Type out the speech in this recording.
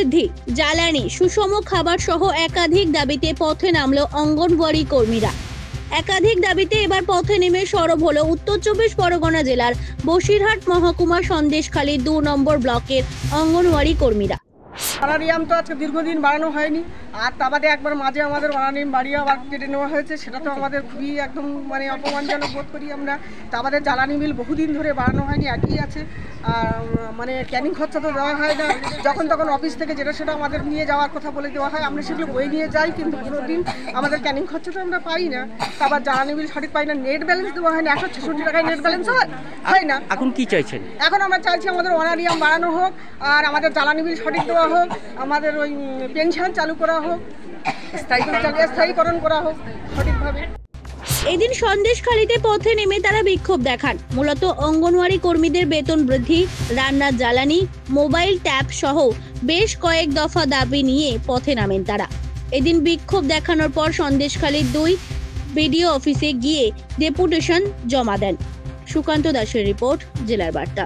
বৃদ্ধি, জ্বালানি, সুষম খাবার সহ একাধিক দাবিতে পথে নামলো অঙ্গনওয়াড়ি কর্মীরা। একাধিক দাবিতে এবার পথে নেমে সরব হলো উত্তর 24 পরগনা জেলার বসিরহাট মহকুমা সন্দেশখালী 2 নম্বর ব্লকের অঙ্গনওয়াড়ি কর্মীরা। অনারিয়াম তো আজকে দীর্ঘদিন বাড়ানো হয়নি, আর তা বাদে একবার মাঝে আমাদের অনারিয়াম বাড়িয়ে আবার কেটে নেওয়া হয়েছে। সেটা তো আমাদের খুবই একদম অপমানজনক বোধ করি আমরা। তা আমাদের জ্বালানি বিল বহুদিন ধরে বাড়ানো হয়নি, একই আছে। আর ক্যানিং খরচা তো দেওয়া হয় না, যখন তখন অফিস থেকে যেটা সেটা আমাদের নিয়ে যাওয়ার কথা বলে দেওয়া হয়, আমরা সেগুলো বই নিয়ে যাই, কিন্তু কোনোদিন আমাদের ক্যানিং খরচা তো আমরা পাই না। তারপর জ্বালানি বিল সঠিক পাই না, নেট ব্যালেন্স দেওয়া হয় না। 166 টাকায় নেট ব্যালেন্স হয় না। এখন কি চাইছেন? এখন আমরা চাইছি আমাদের অনারিয়াম বাড়ানো হোক, আর আমাদের জ্বালানি বিল সঠিক দেওয়া হোক, আমাদের ওই পেনশন চালু করা হোক, স্থায়ীকরণ করা হোক সঠিকভাবে। এদিন সন্দেশখালীতে পথে নেমে তারা বিক্ষোভ দেখান। মূলত অঙ্গনওয়াড়ি কর্মীদের বেতন বৃদ্ধি, রান্নার জ্বালানি, মোবাইল ট্যাব সহ বেশ কয়েক দফা দাবি নিয়ে পথে নামেন তারা। এদিন বিক্ষোভ দেখানোর পর সন্দেশখালীর 2 বিডিও অফিসে গিয়ে ডেপুটেশন জমা দেন। সুকান্ত দাসের রিপোর্ট, জেলার বার্তা।